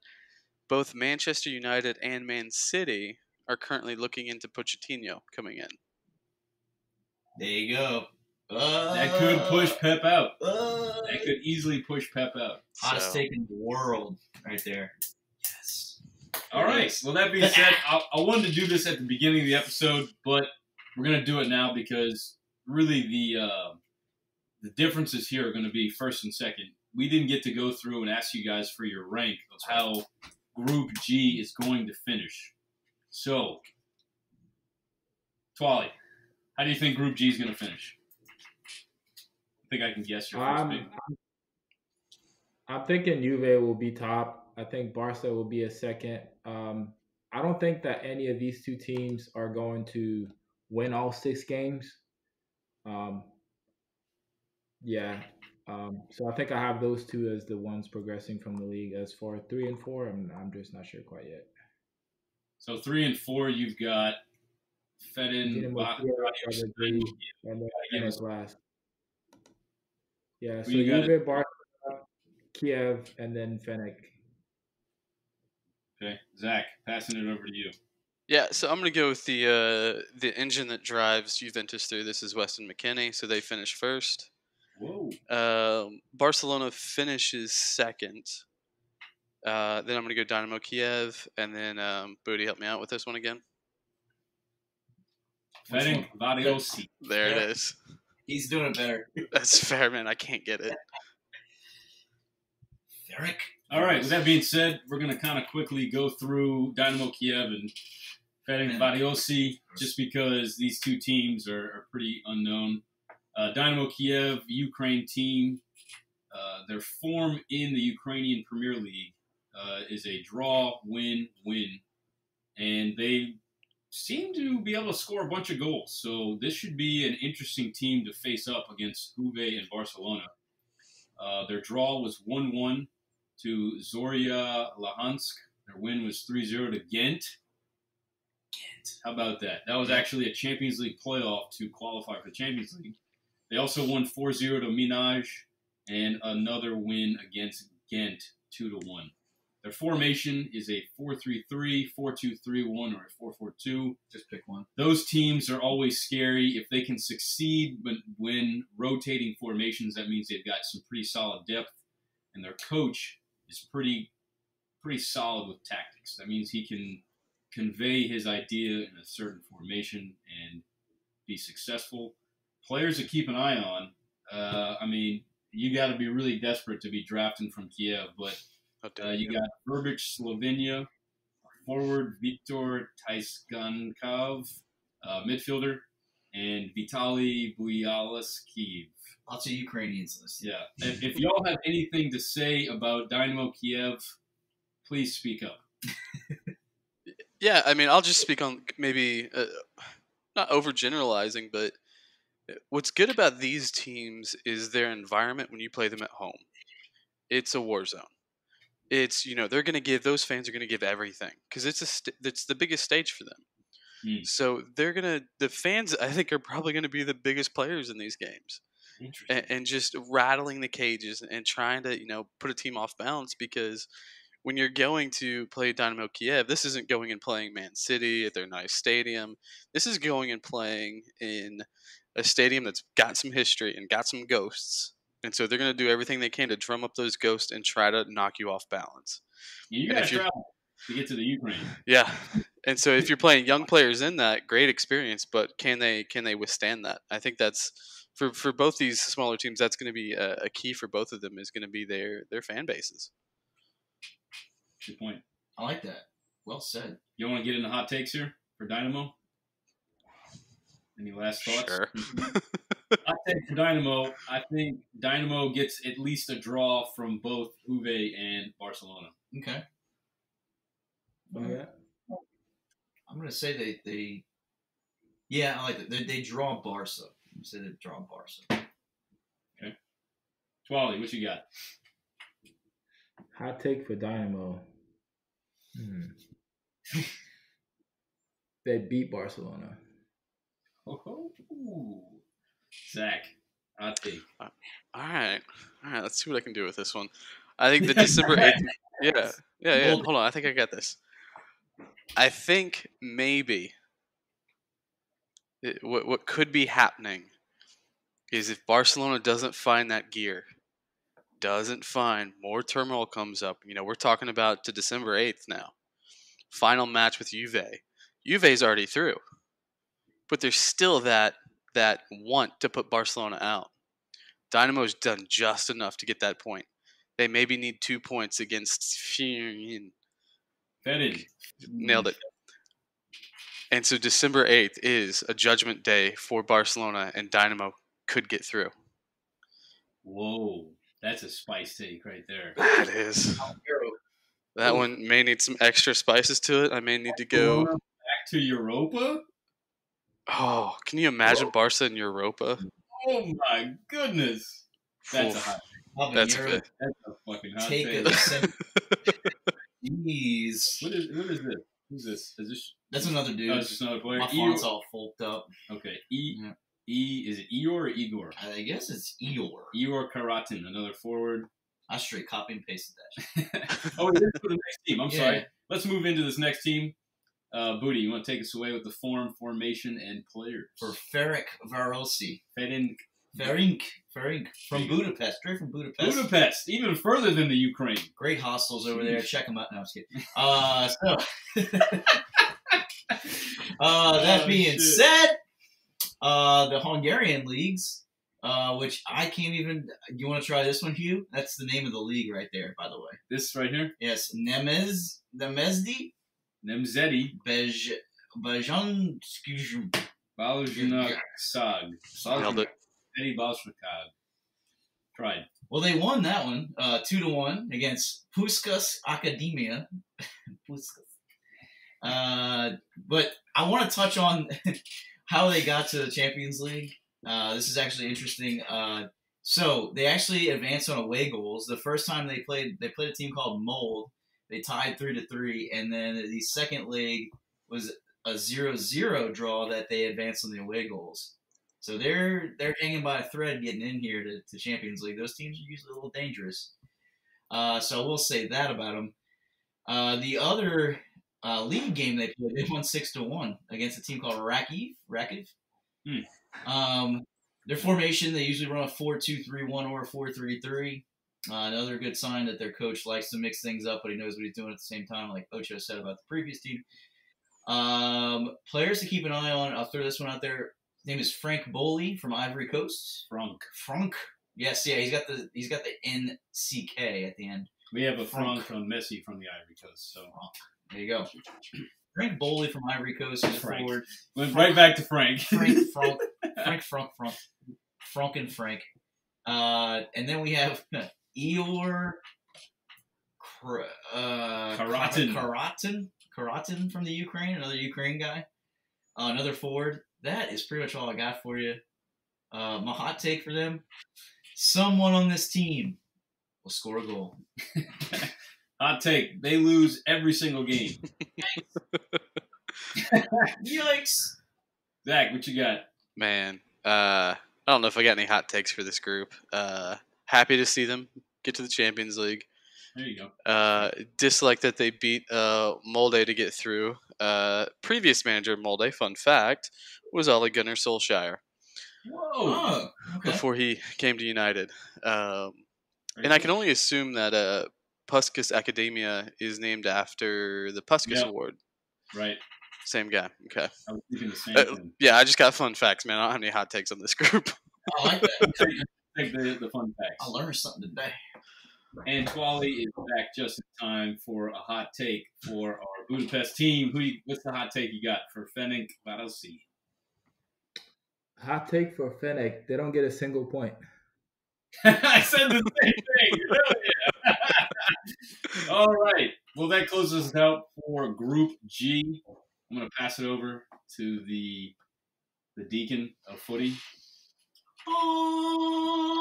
both Manchester United and Man City are currently looking into Pochettino coming in. There you go. That could push Pep out. That could easily push Pep out. Hottest take in the world right there. All right. Well, that being said, I wanted to do this at the beginning of the episode, but we're going to do it now because really the differences here are going to be first and second. We didn't get to go through and ask you guys for your rank of how Group G is going to finish. So, Ntwali, how do you think Group G is going to finish? I think I can guess your first pick. I'm thinking Juve will be top. I think Barca will be a second. I don't think that any of these two teams are going to win all 6 games. So I think I have those two as the ones progressing from the league. As for 3 and 4, I'm just not sure quite yet. So 3 and 4, you've got Ferencvaros, and then last. Yeah, so you got Juve, Barca, Kiev, and then Fenerbahce. Okay, Zach, passing it over to you. Yeah, so I'm going to go with the engine that drives Juventus through. This is Weston McKennie, so they finish first. Whoa. Barcelona finishes second. Then I'm going to go Dynamo Kyiv, and then Booty, help me out with this one again. Ferencvaros. There it is. He's doing it better. That's fair, man. I can't get it. Derek. All right. With that being said, we're going to kind of quickly go through Dynamo Kyiv and Ferencvaros just because these two teams are pretty unknown. Dynamo Kyiv, Ukraine team, their form in the Ukrainian Premier League is a draw, win, win. And they seem to be able to score a bunch of goals. So this should be an interesting team to face up against Juve and Barcelona. Their draw was 1-1 to Zorya Luhansk. Their win was 3-0 to Ghent. Ant. How about that? That was actually a Champions League playoff to qualify for the Champions League. They also won 4-0 to Minaj and another win against Ghent 2-1. Their formation is a 4-3-3, 4-2-3-1, or a 4-4-2. Just pick one. Those teams are always scary. If they can succeed when rotating formations, that means they've got some pretty solid depth, and their coach is pretty solid with tactics. That means he can convey his idea in a certain formation and be successful. Players to keep an eye on. I mean, you got to be really desperate to be drafting from Kiev, but you got Fabrice, Slovenia, forward Viktor Tysgankov, midfielder, and Vitaly Buyalovsky. Lots of Ukrainians in this team. Yeah. If y'all have anything to say about Dynamo Kyiv, please speak up. Yeah, I mean, I'll just speak on maybe not overgeneralizing, but what's good about these teams is their environment when you play them at home. It's a war zone. It's, they're going to give, those fans are going to give everything because it's the biggest stage for them. So the fans, I think, are probably going to be the biggest players in these games. And just rattling the cages and trying to, put a team off balance, because when you're going to play Dynamo Kyiv, this isn't going and playing Man City at their nice stadium. This is going and playing in a stadium that's got some history and got some ghosts. And so they're going to do everything they can to drum up those ghosts and try to knock you off balance. You got to travel to get to the Ukraine. Yeah. And so if you're playing young players in that, great experience, but can they withstand that? I think that's for both these smaller teams, that's going to be a key for both of them, is going to be their fan bases. Good point. I like that. Well said. You want to get into hot takes here for Dynamo? Any last thoughts? Sure. Hot take for Dynamo. I think Dynamo gets at least a draw from both Juve and Barcelona. Okay. Oh, yeah. I'm going to say they yeah, I like it. They draw Barca. I'm going to say they draw Barca. Okay. Ntwali, what you got? Hot take for Dynamo. They beat Barcelona. Oh, Zach, hot take. All right. Let's see what I can do with this one. I think the December 8th. Yeah. Hold on. I think I got this. I think maybe what could be happening is if Barcelona doesn't find that gear, more turmoil comes up. We're talking about to December 8th now. Final match with Juve. Juve's already through. But there's still that want to put Barcelona out. Dynamo's done just enough to get that point. They maybe need 2 points against Ferencvaros. Nailed it. And so December 8th is a judgment day for Barcelona, and Dynamo could get through. Whoa. That's a spice take right there. That is. That one may need some extra spices to it. I may need to go back to Europa. Oh, can you imagine Barca in Europa? Oh my goodness, that's a hot take. That's good. That's a fucking hot take. Jeez. What is this? Who's this? Is this? That's another dude. Oh, it's just another player. My font's all folked up. Okay. Is it Eeyore or Igor? I guess it's Eeyore. Eeyore Karatin, another forward. I straight copy and pasted that. Oh, it is for the next team. I'm sorry. Let's move into this next team. Booty, you want to take us away with the formation, and players? For Ferencvaros. Ferenc from Budapest, straight from Budapest. Budapest, even further than the Ukraine. Great hostels over there. Check them out. No, I'm just kidding. That being said, the Hungarian leagues, which I can't even. You want to try this one, Hugh? That's the name of the league right there, by the way. This right here? Yes, Nemzedi. Bajanskijum. Balazhnakag. Nailed it. Nemzedi Balazhnakag. Tried. Well, they won that one 2-1 against Puskas Akademia. Puskas. But I want to touch on how they got to the Champions League. This is actually interesting. So they actually advanced on away goals. The first time they played a team called Mold. They tied 3-3, and then the second leg was a 0-0 draw that they advanced on the away goals. So they're hanging by a thread getting in here to Champions League. Those teams are usually a little dangerous. So we'll say that about them. The other league game they played, they won 6-1 against a team called Rakiv. Their formation, they usually run a 4-2-3-1 or a 4-3-3. Another good sign that their coach likes to mix things up, but he knows what he's doing at the same time, like Ocho said about the previous team. Players to keep an eye on, I'll throw this one out there. His name is Frank Boli from Ivory Coast. Frank. Yes, yeah, he's got the NCK at the end. We have a Frank on Messi from the Ivory Coast. So there you go. Frank Boli from Ivory Coast is forward. Went right back to Frank. Frank. And then we have Eor Karatin from the Ukraine, another Ukraine guy. Another forward. That is pretty much all I got for you. My hot take for them, someone on this team will score a goal. Hot take. They lose every single game. Yikes. Zach, what you got? Man, I don't know if I got any hot takes for this group. Happy to see them get to the Champions League. There you go. Dislike that they beat Molde to get through. Previous manager of Molde, fun fact, was Ole Gunnar Solskjaer. Whoa. Oh, okay. Before he came to United. And I can only assume that Puskas Academia is named after the Puskas Award. Right. Same guy. Okay. I was thinking the same thing. Yeah, I just got fun facts, man. I don't have any hot takes on this group. I like that. Take the fun facts. I learned something today. And Ntwali is back just in time for a hot take for our Budapest team. What's the hot take you got for Ferencvaros? Hot take for Fennec. They don't get a single point. I said the same thing. Really? All right. Well, that closes us out for Group G. I'm going to pass it over to the deacon of footy. Oh,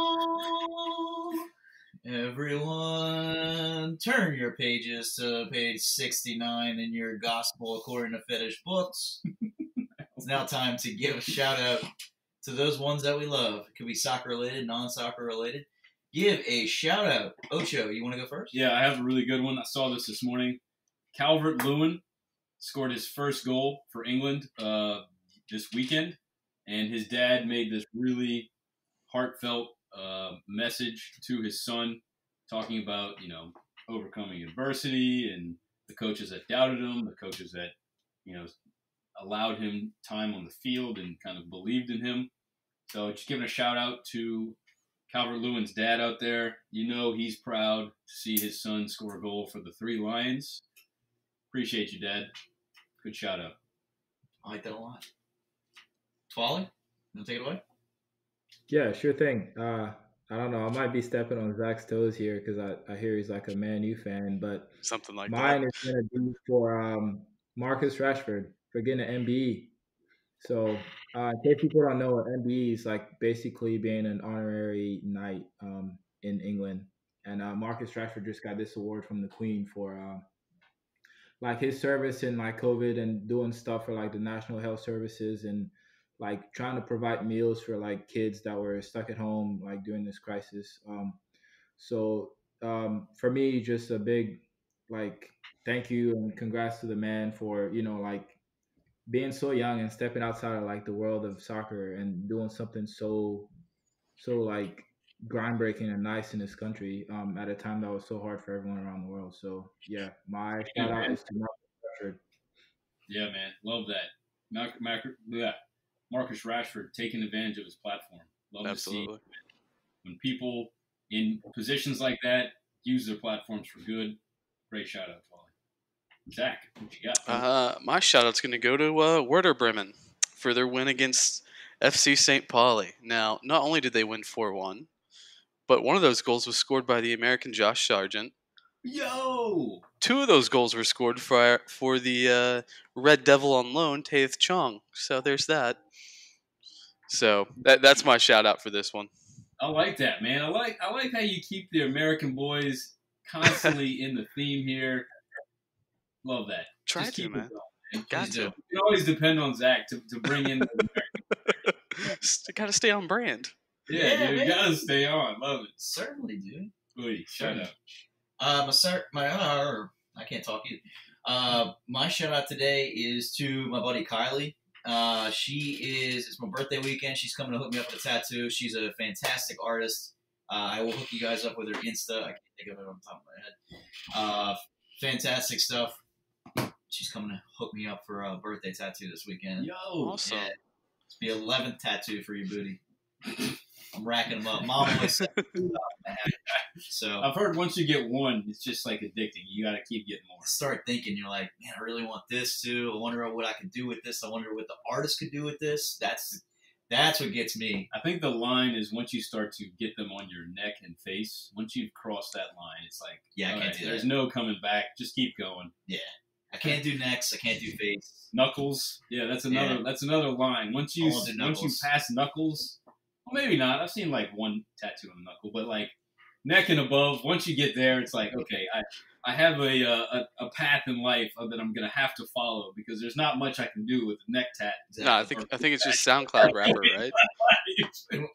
everyone, turn your pages to page 69 in your gospel according to fetish books. It's now time to give a shout out to those ones that we love. It could be soccer related, non-soccer related. Give a shout out. Ocho, you want to go first? Yeah, I have a really good one. I saw this morning. Calvert-Lewin scored his first goal for England this weekend, and his dad made this really heartfelt message to his son, talking about overcoming adversity and the coaches that doubted him, the coaches that allowed him time on the field and kind of believed in him. So just giving a shout out to Calvert-Lewin's dad out there. He's proud to see his son score a goal for the Three Lions. Appreciate you, Dad. Good shout out. I like that a lot. Ntwali, you want to take it away? Yeah, sure thing. I don't know. I might be stepping on Zach's toes here because I hear he's like a Man U fan, but Something like mine that. is going to be for Marcus Rashford for getting an MBE. So in case people don't know, an MBE is like basically being an honorary knight in England. And Marcus Rashford just got this award from the Queen for like his service in like COVID and doing stuff for like the National Health Services and like trying to provide meals for like kids that were stuck at home like during this crisis. So for me, just a big like thank you and congrats to the man for like being so young and stepping outside of like the world of soccer and doing something so like groundbreaking and nice in this country at a time that was so hard for everyone around the world. So yeah, my shout out is to Marcus Rashford. Yeah, man. Love that. Marcus Rashford taking advantage of his platform. Love Absolutely. to see when people in positions like that use their platforms for good. Great shout out, Wally. Zach, what you got? My shout out's going to go to Werder Bremen for their win against FC St. Pauli. Now, not only did they win 4-1, but one of those goals was scored by the American Josh Sargent. Yo! Two of those goals were scored for the Red Devil on loan, Taith Chong. So there's that. So that's my shout out for this one. I like that, man. I like how you keep the American boys constantly in the theme here. Love that. Try Just to, keep man. it going, Got to. You always depend on Zach to bring in. Got to stay on brand. Yeah, dude, gotta stay on. Love it. Certainly, dude. Wait, shut up. I can't talk either. My shout out today is to my buddy Kylie. It's my birthday weekend. She's coming to hook me up with a tattoo. She's a fantastic artist. I will hook you guys up with her Insta. I can't think of it on the top of my head. Fantastic stuff. She's coming to hook me up for a birthday tattoo this weekend. Yo, awesome. Yeah, it's the 11th tattoo for you, booty. I'm racking them up. Mom always said, so I've heard once you get one, it's just like addicting. You got to keep getting more. Start thinking. You're like, man, I really want this too. I wonder what I could do with this. I wonder what the artist could do with this. That's what gets me. I think the line is once you start to get them on your neck and face. Once you've crossed that line, it's like, yeah, I can't do that. There's no coming back. Just keep going. Yeah, I can't do necks. I can't do face. Knuckles. Yeah, that's another line. Once you pass knuckles. Well, maybe not. I've seen like one tattoo on the knuckle, but like neck and above, once you get there, it's like, okay, I have a path in life that I'm gonna have to follow because there's not much I can do with a neck tat. No, I think it's just SoundCloud rapper, right?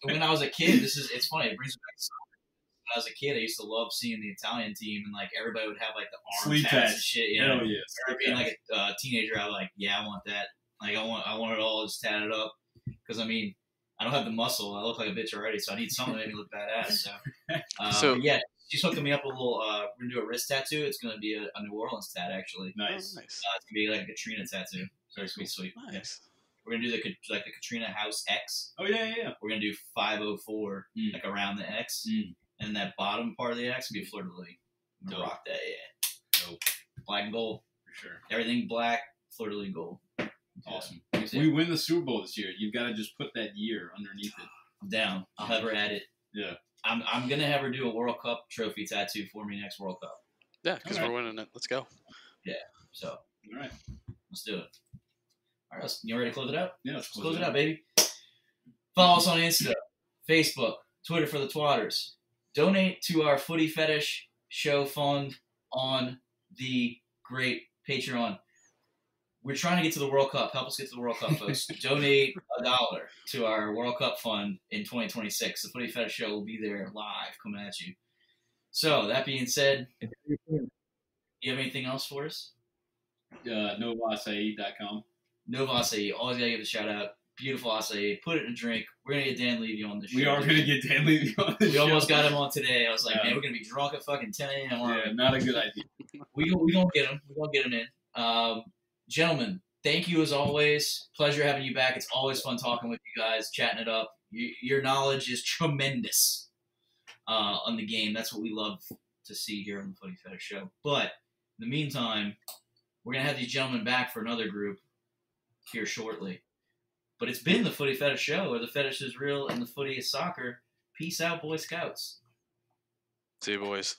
When I was a kid, it's funny. It brings me back to soccer. When I was a kid, I used to love seeing the Italian team, and like everybody would have like the arm tats and shit. Yeah, hell yeah. Or being like a teenager, I was like, yeah, I want that. Like I want it all just tatted up because I mean. I don't have the muscle. I look like a bitch already, so I need something to make me look badass. So yeah, she's hooking me up a little. We're gonna do a wrist tattoo. It's gonna be a New Orleans tat, actually. Nice. It's gonna be like a Katrina tattoo. So it's gonna be sweet. Nice. We're gonna do the Katrina House X. Oh yeah. We're gonna do 504, like around the X, and that bottom part of the X will be fleur de lis. I'm gonna rock that, yeah. Dope. Black and gold For sure. Everything black, fleur de lis gold. Awesome. If we win the Super Bowl this year, you've got to just put that year underneath it. I'm down. I'll have her add it. Yeah. I'm gonna have her do a World Cup trophy tattoo for me next World Cup. Yeah, because we're winning it. Let's go. Yeah. So. All right. Let's do it. All right. You ready to close it out? Yeah. Let's close it out, baby. Follow us on Insta, Facebook, Twitter for the Twatters. Donate to our Footy Fetish Show Fund on the great Patreon. We're trying to get to the World Cup. Help us get to the World Cup, folks. Donate $1 to our World Cup fund in 2026. The Footy Fetish Show will be there live coming at you. So, that being said, you have anything else for us? NovaAcai.com. Nova Acai. Always got to give a shout out. Beautiful acai. Put it in a drink. We're going to get Dan Levy on the show. We are going to get Dan Levy on the show. We almost got him on today. I was like, man, we're going to be drunk at fucking 10 a.m. Yeah, not a good idea. We gonna get him. We're going to get him in. Gentlemen, thank you as always. Pleasure having you back. It's always fun talking with you guys, chatting it up. Your knowledge is tremendous on the game. That's what we love to see here on the Footy Fetish Show. But in the meantime, we're going to have these gentlemen back for another group here shortly. But it's been the Footy Fetish Show, where the fetish is real and the footy is soccer. Peace out, Boy Scouts. See you, boys.